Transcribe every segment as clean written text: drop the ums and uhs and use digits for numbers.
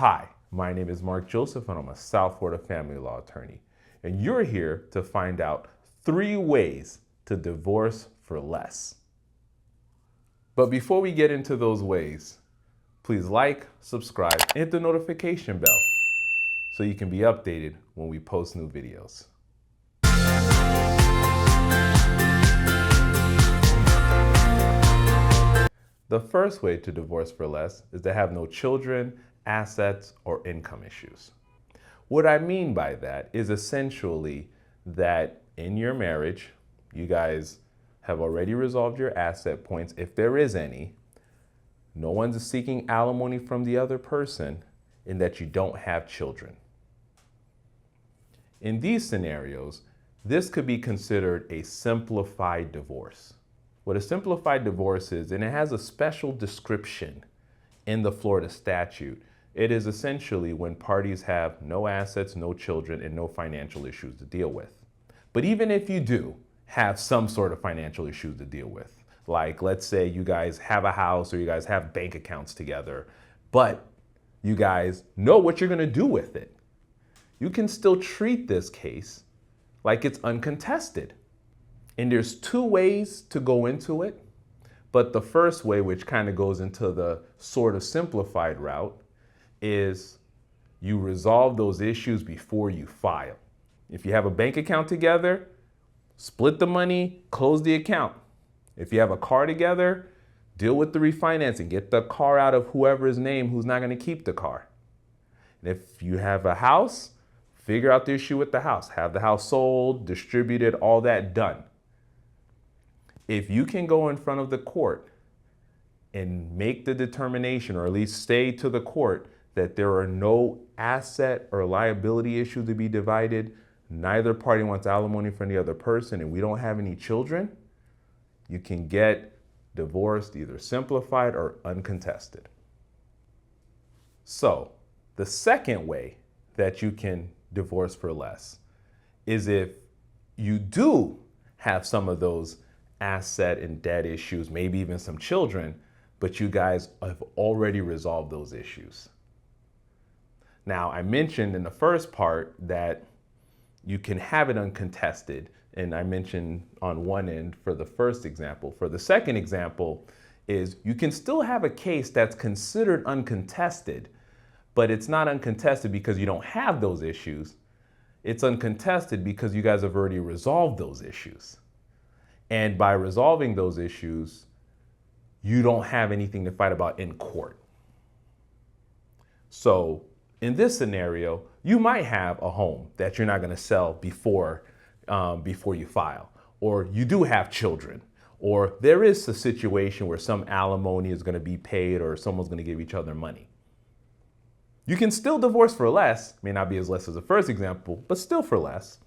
Hi, my name is Mark Joseph and I'm a South Florida family law attorney. And you're here to find out 3 ways to divorce for less. But before we get into those ways, please like, subscribe, and hit the notification bell so you can be updated when we post new videos. The first way to divorce for less is to have no children, assets, or income issues. What I mean by that is essentially that in your marriage, you guys have already resolved your asset points, if there is any. No one's seeking alimony from the other person, and that you don't have children. In these scenarios, this could be considered a simplified divorce. What a simplified divorce is, and it has a special description in the Florida statute, it is essentially when parties have no assets, no children, and no financial issues to deal with. But even if you do have some sort of financial issues to deal with, like let's say you guys have a house or you guys have bank accounts together, but you guys know what you're gonna do with it, you can still treat this case like it's uncontested. And there's 2 ways to go into it, but the first way, which kind of goes into the sort of simplified route, is you resolve those issues before you file. If you have a bank account together, split the money, close the account. If you have a car together, deal with the refinancing, get the car out of whoever's name who's not going to keep the car. And if you have a house, figure out the issue with the house, have the house sold, distributed, all that done. If you can go in front of the court and make the determination, or at least say to the court that there are no asset or liability issues to be divided, neither party wants alimony from the other person, and we don't have any children, you can get divorced either simplified or uncontested. So the second way that you can divorce for less is if you do have some of those asset and debt issues, maybe even some children, but you guys have already resolved those issues. Now, I mentioned in the first part that you can have it uncontested, and I mentioned on one end for the first example. For the second example is you can still have a case that's considered uncontested, but it's not uncontested because you don't have those issues. It's uncontested because you guys have already resolved those issues. And by resolving those issues, you don't have anything to fight about in court. So in this scenario, you might have a home that you're not going to sell before you file, or you do have children, or there is a situation where some alimony is going to be paid or someone's going to give each other money. You can still divorce for less, may not be as less as the first example, but still for less.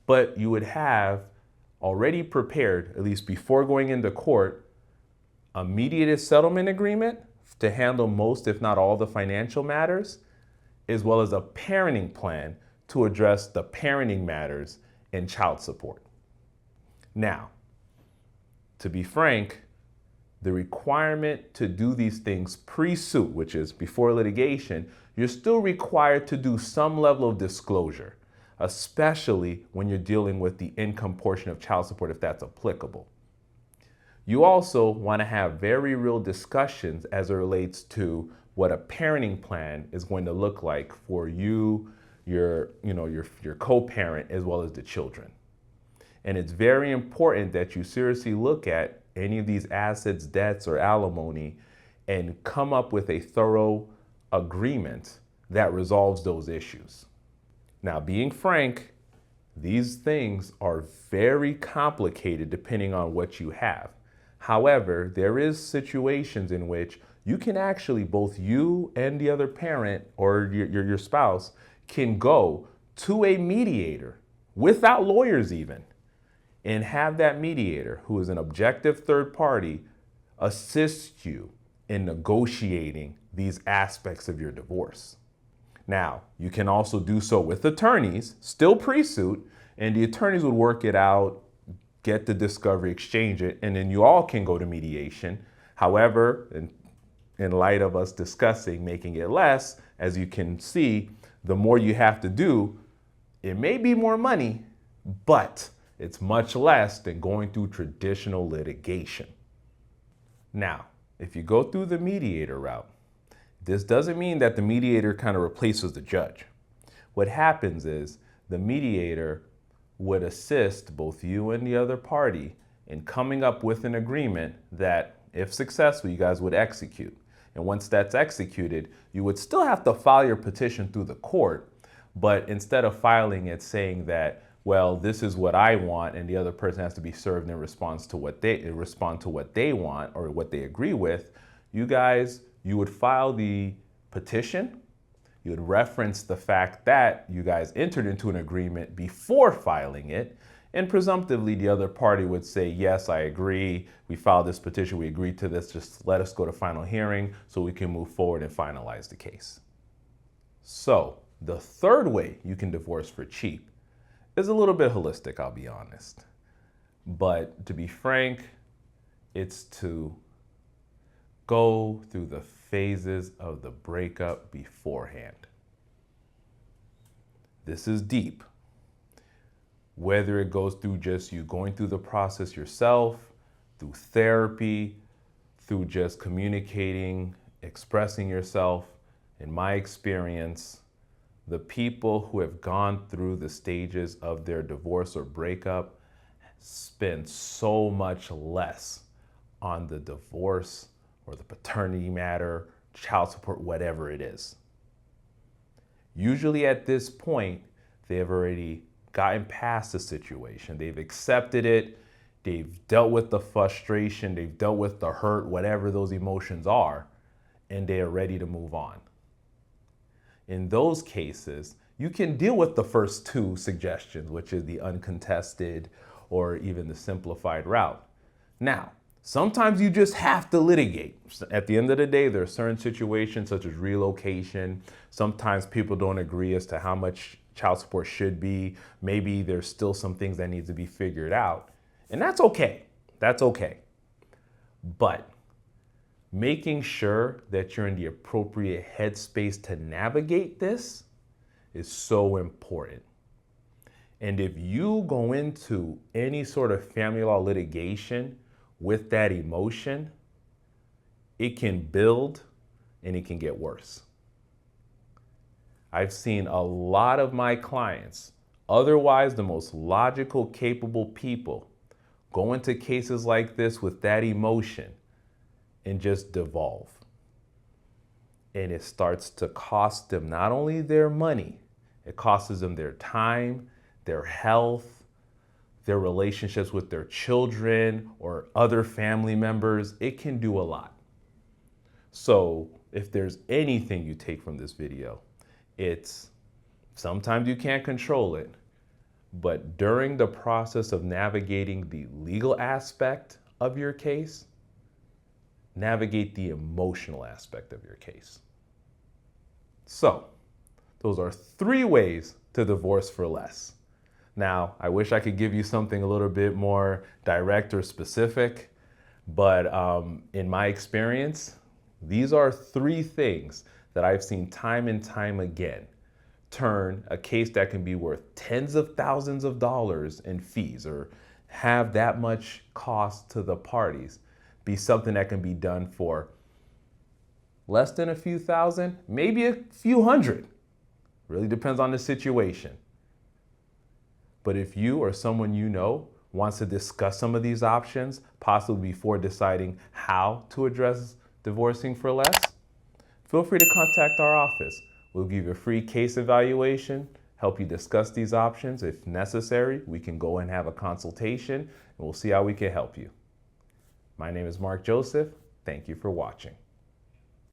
But you would have already prepared, at least before going into court, a mediated settlement agreement to handle most, if not all, the financial matters, as well as a parenting plan to address the parenting matters and child support. Now, to be frank, the requirement to do these things pre-suit, which is before litigation, you're still required to do some level of disclosure, especially when you're dealing with the income portion of child support, if that's applicable. You also want to have very real discussions as it relates to what a parenting plan is going to look like for you, your co-parent, as well as the children. And it's very important that you seriously look at any of these assets, debts, or alimony and come up with a thorough agreement that resolves those issues. Now, being frank, these things are very complicated depending on what you have. However, there is situations in which you can actually, both you and the other parent or your spouse can go to a mediator without lawyers even, and have that mediator, who is an objective third party, assist you in negotiating these aspects of your divorce. Now, you can also do so with attorneys, still pre-suit, and the attorneys would work it out, get the discovery, exchange it, and then you all can go to mediation. However, and in light of us discussing making it less, as you can see, the more you have to do, it may be more money, but it's much less than going through traditional litigation. Now, if you go through the mediator route, this doesn't mean that the mediator kind of replaces the judge. What happens is the mediator would assist both you and the other party in coming up with an agreement that, if successful, you guys would execute. And once that's executed, you would still have to file your petition through the court, but instead of filing it saying that, well, this is what I want, and the other person has to be served in response to what they want or what they agree with, you would file the petition. You would reference the fact that you guys entered into an agreement before filing it, and presumptively the other party would say, yes, I agree, we filed this petition, we agreed to this, just let us go to final hearing so we can move forward and finalize the case. So the third way you can divorce for cheap is a little bit holistic, I'll be honest. But to be frank, it's to go through the phases of the breakup beforehand. This is deep. Whether it goes through just you going through the process yourself, through therapy, through just communicating, expressing yourself. In my experience, the people who have gone through the stages of their divorce or breakup spend so much less on the divorce or the paternity matter, child support, whatever it is. Usually at this point, they have already gotten past the situation. They've accepted it. They've dealt with the frustration. They've dealt with the hurt, whatever those emotions are, and they are ready to move on. In those cases, you can deal with the first two suggestions, which is the uncontested or even the simplified route. Now, sometimes you just have to litigate. At the end of the day, there are certain situations such as relocation. Sometimes people don't agree as to how much child support should be. Maybe there's still some things that need to be figured out. And that's okay. That's okay. But making sure that you're in the appropriate headspace to navigate this is so important. And if you go into any sort of family law litigation with that emotion, it can build and it can get worse. I've seen a lot of my clients, otherwise the most logical, capable people, go into cases like this with that emotion and just devolve. And it starts to cost them not only their money, it costs them their time, their health, their relationships with their children or other family members. It can do a lot. So if there's anything you take from this video, it's sometimes you can't control it, but during the process of navigating the legal aspect of your case, navigate the emotional aspect of your case. So those are 3 ways to divorce for less. Now, I wish I could give you something a little bit more direct or specific, but in my experience, these are 3 things that I've seen time and time again turn a case that can be worth tens of thousands of dollars in fees or have that much cost to the parties be something that can be done for less than a few thousand, maybe a few hundred. Really depends on the situation. But if you or someone you know wants to discuss some of these options, possibly before deciding how to address divorcing for less, feel free to contact our office. We'll give you a free case evaluation, help you discuss these options. If necessary, we can go and have a consultation, and we'll see how we can help you. My name is Mark Joseph. Thank you for watching.